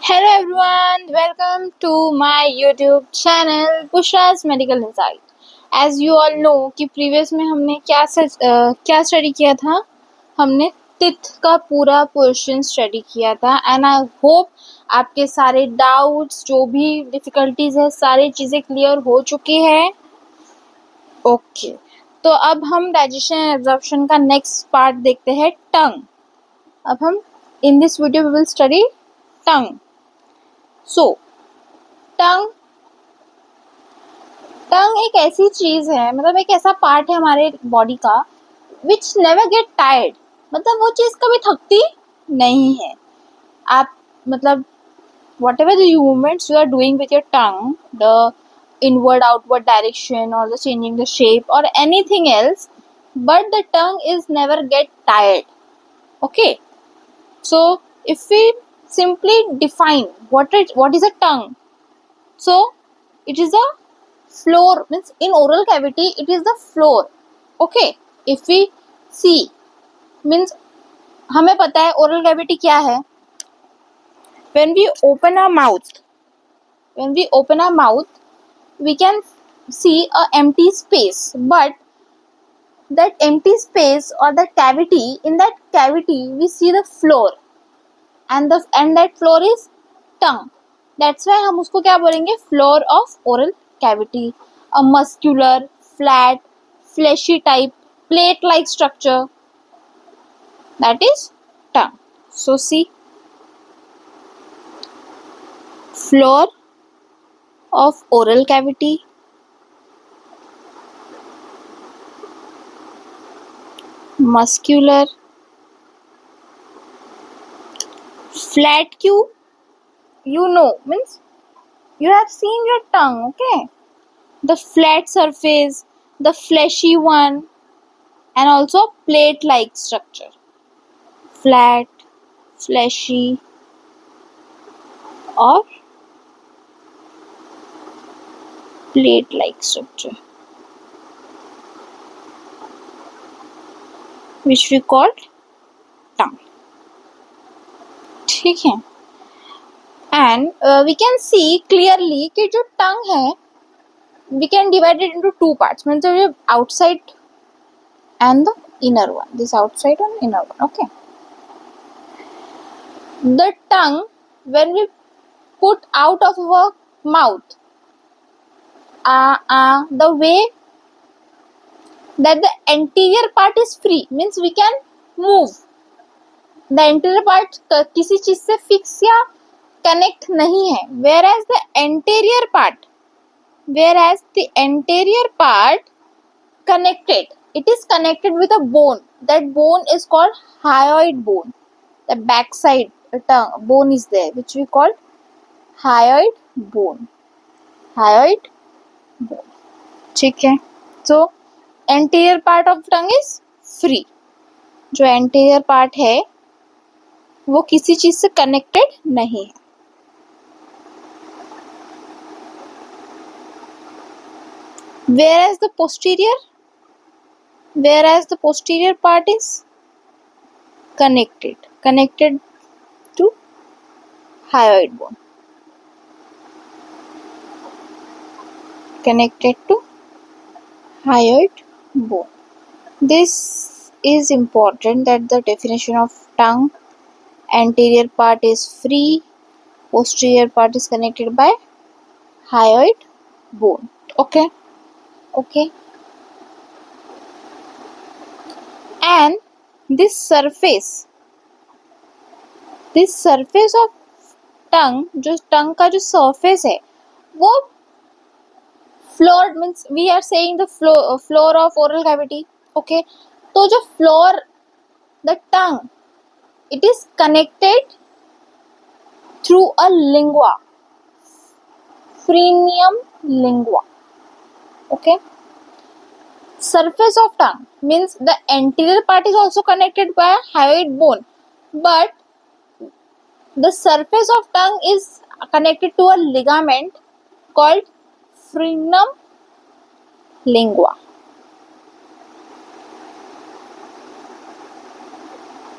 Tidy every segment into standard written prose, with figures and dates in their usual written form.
Hello everyone, welcome to my YouTube channel Bushra's Medical Insight. As you all know कि previous में हमने क्या study किया था, हमने टिथ का पूरा पोर्शन स्टडी किया था एंड आई होप आपके सारे डाउट्स जो भी डिफिकल्टीज है सारी चीज़ें क्लियर हो चुकी है. ओके तो अब हम डाइजेशन एंड एब्जॉर्प्शन का नेक्स्ट पार्ट देखते हैं, टंग. अब हम in this video we will study tongue. So tongue एक ऐसी चीज है, मतलब एक ऐसा पार्ट है हमारे बॉडी का विच नेवर गेट टायर्ड. मतलब वो चीज कभी थकती नहीं है. आप मतलब whatever the movements you are doing with your tongue, the inward outward direction or the changing the shape or anything else, but the tongue is never get tired. Okay, so if we simply define what is a tongue, so it is a floor, means in oral cavity it is the floor. Okay, if we see, means हमें पता है oral cavity क्या है. when we open our mouth we can see a empty space, but that empty space or the cavity, in that cavity we see the floor, and that floor is tongue. That's why हम उसको क्या बोलेंगे, floor of oral cavity. A muscular, flat, fleshy type, plate-like structure, that is tongue. So see, floor of oral cavity, muscular, flat cube, means you have seen your tongue. Okay, the flat surface, the fleshy one, and also plate-like structure. Flat, fleshy, or plate-like structure, which we call tongue. ठीक है. And we can see clearly कि जो tongue है, we can divide it into two parts, means the outside and the inner one. This outside and inner one. Okay. The tongue, when we put out of our mouth, the way that the anterior part is free, means we can move. The anterior part किसी चीज से fix या connect नहीं है, whereas the anterior part connected. It is connected with a bone. That bone is called hyoid bone. The backside bone is there, which we call hyoid bone. ठीक है. So anterior part of tongue is free. जो anterior part है वो किसी चीज से connected नहीं है. Whereas the posterior part is connected to hyoid bone. This is important, that the definition of tongue: anterior part is free, posterior part is connected by hyoid bone. Okay. And this surface of tongue, जो tongue का जो surface है वो floor, means we are saying the floor of oral cavity. Okay, तो जो floor, the tongue, it is connected through a lingua, frenum lingua. Okay, surface of tongue means the anterior part is also connected by a hyoid bone, but the surface of tongue is connected to a ligament called frenum lingua.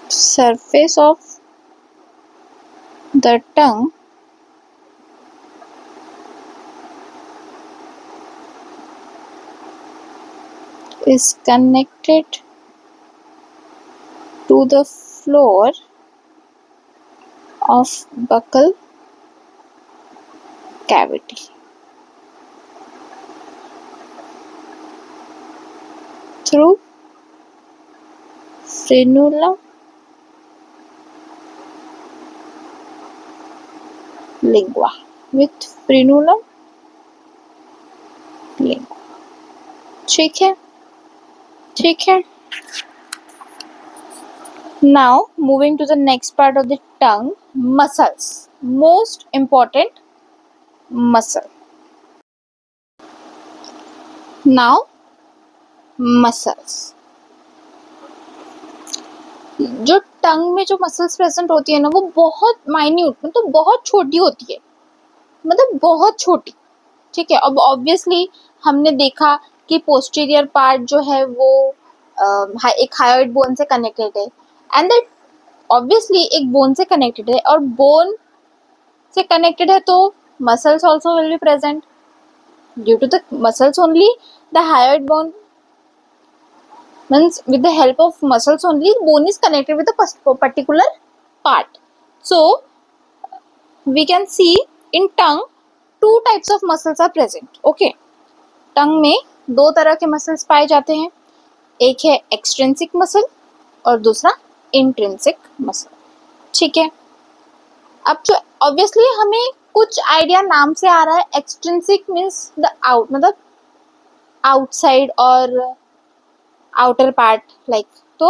Surface of the tongue is connected to the floor of buccal cavity through frenulum lingua with frenulum lingua. ठीक है. Now moving to the next part of the tongue, muscles. Most important muscle. Now muscles. जो टंग में जो muscles present होती है ना, वो बहुत माइन्यूट, मतलब बहुत छोटी होती है, मतलब बहुत छोटी. ठीक है. अब ऑब्वियसली हमने देखा कि पोस्टीरियर पार्ट जो है वो एक हायोइड बोन से कनेक्टेड है, एंड दैट ऑब्वियसली एक बोन से कनेक्टेड है, और बोन से कनेक्टेड है तो muscles also will be present. Due to the muscles only the hyoid bone, means with the help of muscles only bone is connected with a particular part. So we can see in tongue two types of muscles are present. Okay, tongue में दो तरह के muscles पाए जाते हैं. एक है extrinsic muscle और दूसरा intrinsic muscle. ठीक है. अब जो obviously हमें कुछ आइडिया नाम से आ रहा है. extrinsic means the out, मतलब outside और outer part, like, so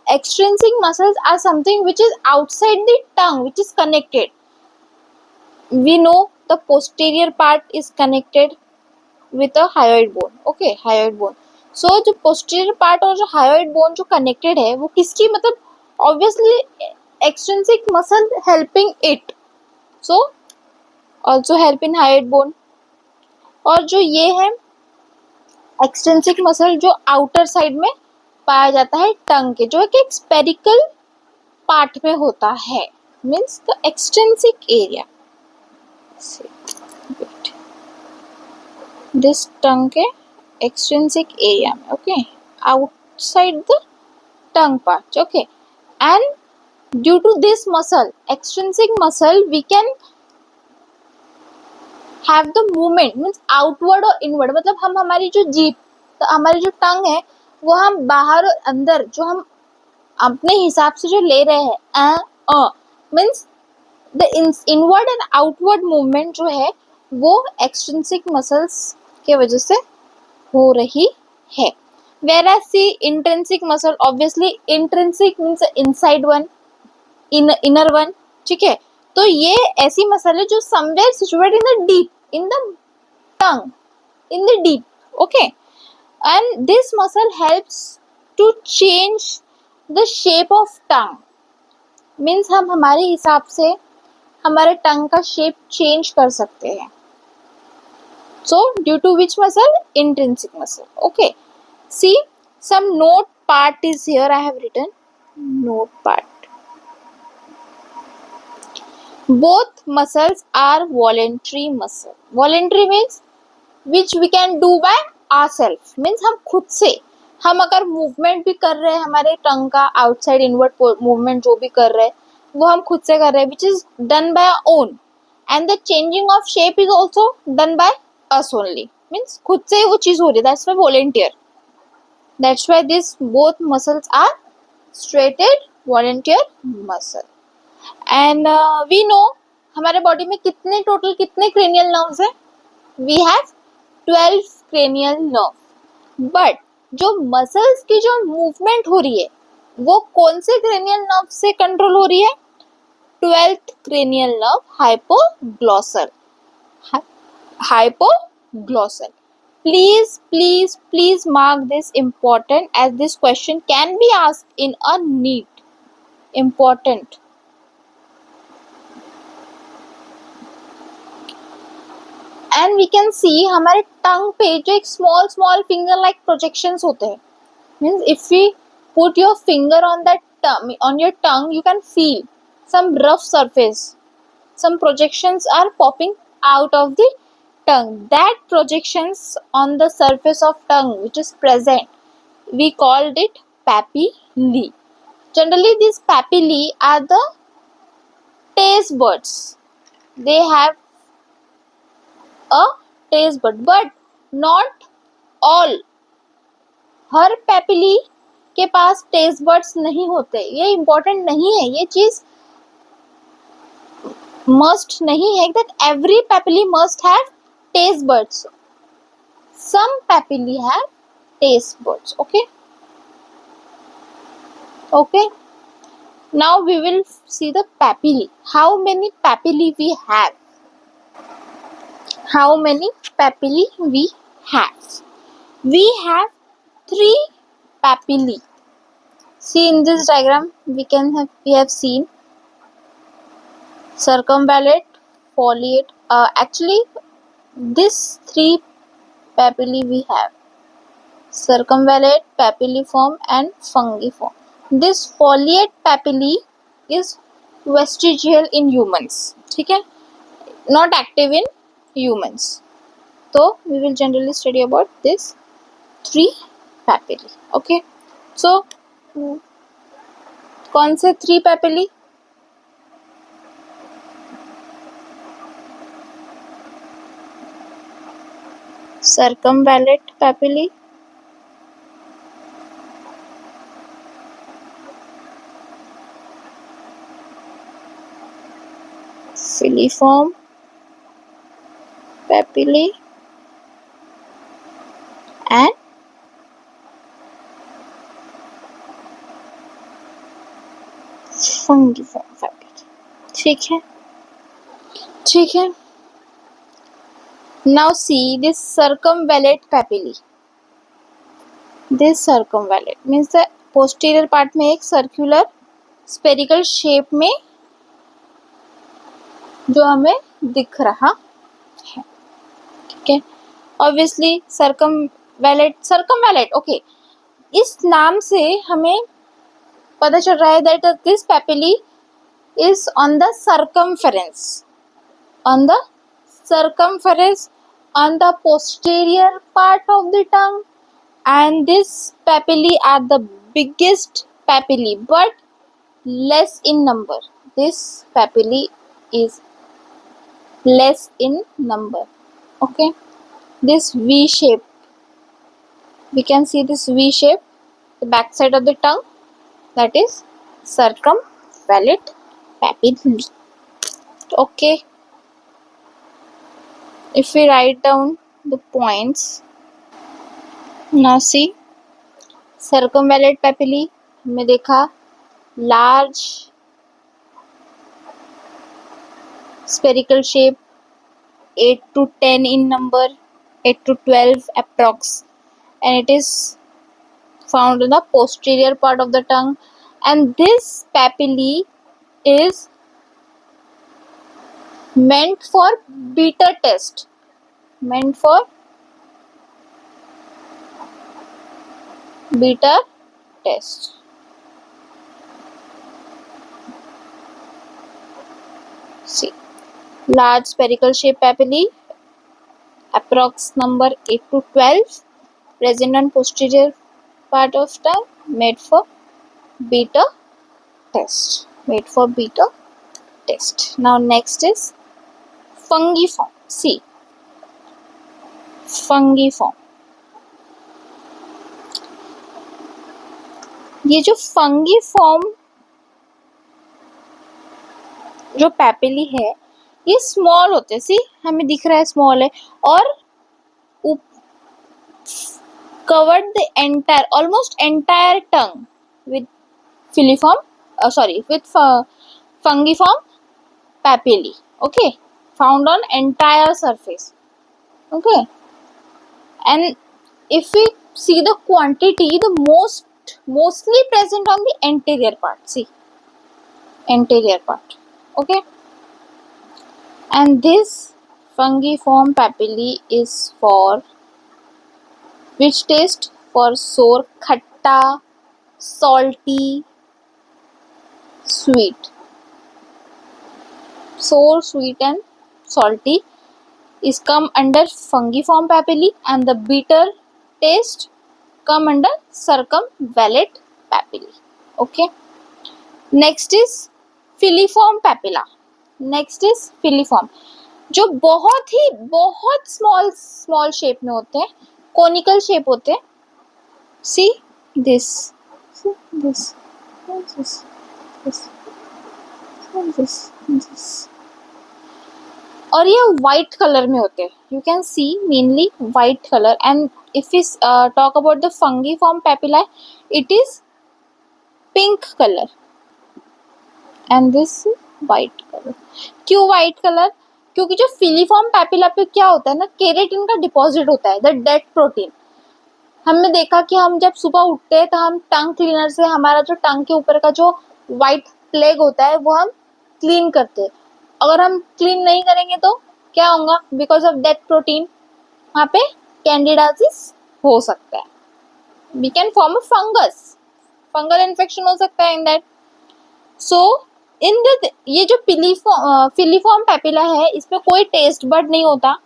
extrinsic muscles are something which is outside the tongue, which is connected. We know the posterior part is connected with a hyoid bone. Okay, hyoid bone. So जो posterior part और जो hyoid bone जो connected है वो किसकी, मतलब obviously extrinsic muscle helping it, so also help in hyoid bone. और जो ये है एक्सट्रिंसिक मसल जो आउटर साइड में पाया जाता है टंग के, जो कि एक स्पेरिकल पार्ट में होता है, means the extrinsic area. This tongue के एक्सट्रिंसिक एरिया में. Okay, outside the tongue part. Okay, and due to this muscle, extrinsic muscle, we can have the movement, means outward और inward, मतलब हम हमारी जो जीभ, तो हमारी जो टंग है वो हम बाहर और अंदर जो हम अपने हिसाब से जो ले रहे हैं, means the inward and outward movement जो है वो एक्सट्रिंसिक मसल्स के वजह से हो रही है. whereas see intrinsic muscle, obviously intrinsic means inside one, inner one. ठीक है. तो ये ऐसी मसल है जो somewhere situated in the deep, in the tongue, in the deep. Okay, and this muscle helps to change the shape of tongue, means हम हमारे हिसाब से हमारे टंग का शेप चेंज कर सकते हैं. So due to which muscle? Intrinsic muscle. Okay, see some note part is here. I have written note part. Both muscles are voluntary muscle. Voluntary means which we can do by ourselves. Means हम खुद से, हम अगर movement भी कर रहे हैं हमारे टंग का, आउटसाइड इनवर्ड मूवमेंट जो भी कर रहे हैं वो हम खुद से कर रहे हैं, which is done by our own. And the changing of shape is also done by us only. Means खुद से वो चीज हो रही है. That's why volunteer. That's why these both muscles are straighted volunteer muscle. And we know हमारे body में कितने क्रेनियल नर्व्स है? We have 12 cranial nerve. But जो मसल्स की जो मूवमेंट हो रही है वो कौन से क्रेनियल नर्व से कंट्रोल हो रही है? 12th cranial nerve, hypoglossal. Hypoglossal. Please mark this important, as this question can be asked in a NEET. Important. And we can see हमारे टंग पे जो एक स्मॉल फिंगर लाइक प्रोजेक्शंस होते हैं. Means if we put your finger on that on your tongue, you can feel some rough surface, some projections are popping out of the tongue, that projections on the surface of tongue which is present, we called it papillae. Generally, these papillae are the taste buds. They have a taste bud, but not all. Her papillae के पास taste buds नहीं होते. ये important नहीं है, ये चीज must नहीं है that every papilla must have taste buds. Some papillae have taste buds. Okay. Now we will see the papillae. How many papillae we have? How many papillae we have? We have 3 papillae. See, in this diagram we have seen circumvallate, foliate. Actually, these 3 papillae we have: circumvallate, papilliform, and fungiform. This foliate papillae is vestigial in humans. ठीक है, not active in humans. So we will generally study about this 3 papillae. Okay, so कौन से 3 papillae? Circumvallate papillae, filiform papillae, and fungiform papillae. ठीक है. Now see this circumvallate papillae. This circumvallate means the posterior part में एक circular spherical shape में जो हमें दिख रहा है. ठीक है, obviously circumvallate. Okay, इस नाम से हमें पता चल रहा है that this papillae is on the circumference, on the posterior part of the tongue, and this papillae are the biggest papillae but less in number. This papillae is less in number. Okay, this V shape, we can see this V shape, the back side of the tongue, that is circumvallate papillae. Okay, if we write down the points, now see circumvallate papillae में देखा large spherical shape, 8 to 10 in number, 8 to 12 approx, and it is found in the posterior part of the tongue. And this papillae is meant for beta test, See, large spherical shape papillae, approx number 8 to 12, present on posterior part of tongue, made for beta test. Now next is fungiform. See, fungiform. ये जो fungiform जो papillae है ये small होते हैं. सी, हमें दिख रहा है स्मॉल है, और covered the almost entire tongue with fungiform papillae. Okay, found on entire surface. Okay, and if we see the quantity, the mostly present on the anterior part. See, anterior part. Okay, and this fungiform papillae is for which taste? For sour, khatta, salty, sweet. Sour, sweet, and salty. is come under fungiform papillae and the bitter taste come under circumvallate papillae. Okay. Next is filiform papilla. Next is filiform, जो बहुत small shape में होते हैं, conical shape होते हैं. See this और ये white colour में होते हैं. You can see mainly white colour. And if we talk about the fungiform papilla, it is pink colour and this white colour. क्यों वाइट कलर? क्योंकि जो फिलीफॉर्म पेपिला पे क्या होता है ना, केराटिन का डिपॉजिट होता है, द डेड प्रोटीन. हमने देखा कि हम जब सुबह उठते हैं तो हम टंग क्लीनर से हमारा जो टंग के ऊपर का जो वाइट प्लेग होता है वो हम क्लीन करते हैं. अगर हम क्लीन नहीं करेंगे तो क्या होगा? बिकॉज ऑफ दैट प्रोटीन वहाँ पे कैंडिडाइसिस हो सकता है. We can form a fungal infection हो सकता है in that. So in the ये जो फिलीफॉर्म पेपिला है, इसमें कोई टेस्ट बड नहीं होता,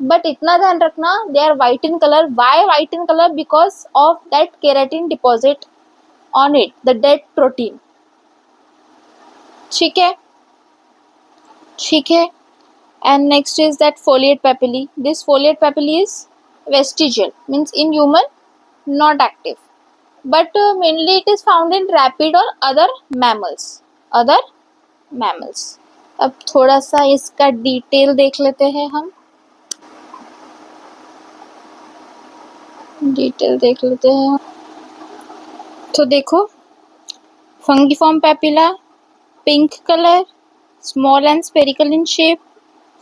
बट इतना ध्यान रखना, they are white in colour. Why white in colour? Because of that keratin deposit on it, the dead protein. ठीक है. And next is that foliate papillae. This foliate papillae is vestigial, means in human not active, but mainly it is found in rapid or other mammals. अब थोड़ा सा इसका detail देख लेते हैं हम. तो देखो, fungiform papilla, pink colour, small and spherical in shape,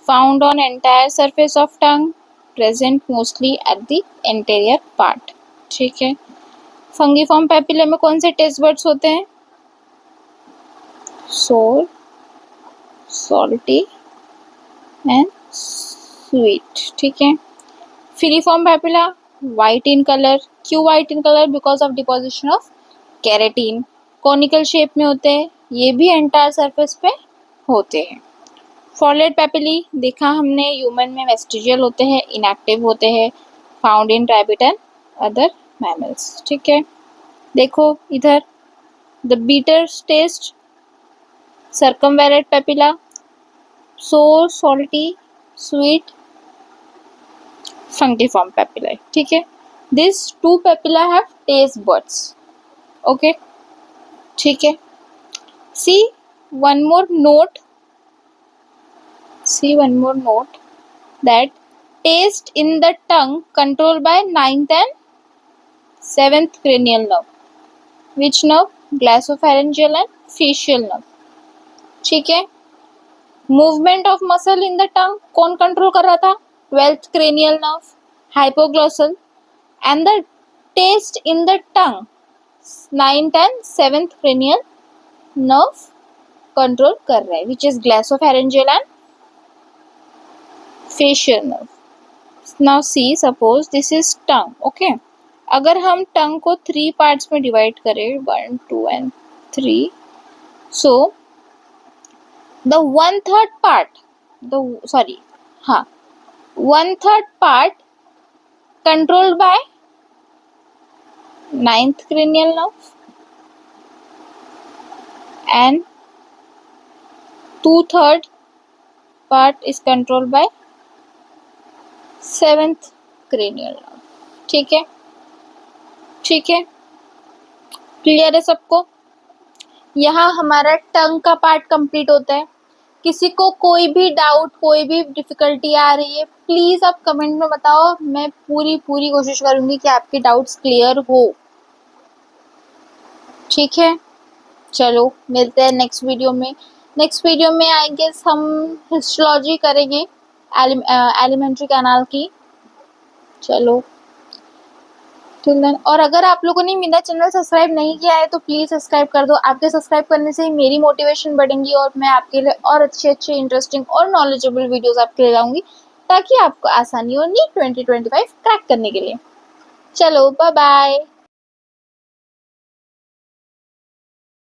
found on entire surface of tongue, present mostly at the anterior part. ठीक है. फंगिफॉर्म पेपिला में कौन से टेस्ट बड्स होते हैं? सोर, सॉल्टी एंड स्वीट. ठीक है. Filiform papilla white in colour. क्यों white in colour? Because of deposition of keratin. Conical shape में होते हैं, ये भी एंटायर सरफेस पे होते हैं. फॉलिएट पेपिली देखा हमने, ह्यूमन में वेस्टिजियल होते हैं, इनएक्टिव होते हैं, found in rabbit and other mammals. ठीक है. देखो इधर, the bitter taste, circumvallate papilla, sour, salty, sweet, fungiform papilla. ठीक है. This two papilla have taste buds. Okay. ठीक है. सी one more note that taste in the tongue controlled by 9th and 7th cranial nerve. Which nerve? Glossopharyngeal and facial nerve. ठीक है. Movement of muscle in the टंग कौन control कर रहा था? 12th cranial nerve, hypoglossal. and the taste in the tongue, 9th and 7th cranial nerve control कर रहा है, which is glossopharyngeal and facial nerve. Now see, suppose this is tongue. Okay. अगर हम टंग को 3 पार्ट्स में डिवाइड करें, 1, 2 and 3, so the 1/3 part controlled by 9th cranial nerve and 2/3 part is controlled by 7th cranial nerve. ठीक है. Clear है सबको? यहाँ हमारा टंग का पार्ट कंप्लीट होता है. किसी को कोई भी डाउट, कोई भी डिफिकल्टी आ रही है, प्लीज आप कमेंट में बताओ. मैं पूरी कोशिश करूंगी कि आपके डाउट्स क्लियर हो. ठीक है. चलो मिलते हैं नेक्स्ट वीडियो में. आई गेस हम हिस्टोलॉजी करेंगे एलिमेंट्री कैनाल की. चलो टिल देन. और अगर आप लोगों ने मेरा चैनल सब्सक्राइब नहीं किया है तो प्लीज़ सब्सक्राइब कर दो. आपके सब्सक्राइब करने से ही मेरी मोटिवेशन बढ़ेगी और मैं आपके लिए और अच्छे इंटरेस्टिंग और नॉलेजेबल वीडियोस आपके लिए लाऊंगी, ताकि आपको आसानी हो नीट 2025 क्रैक करने के लिए. चलो बाय बाय.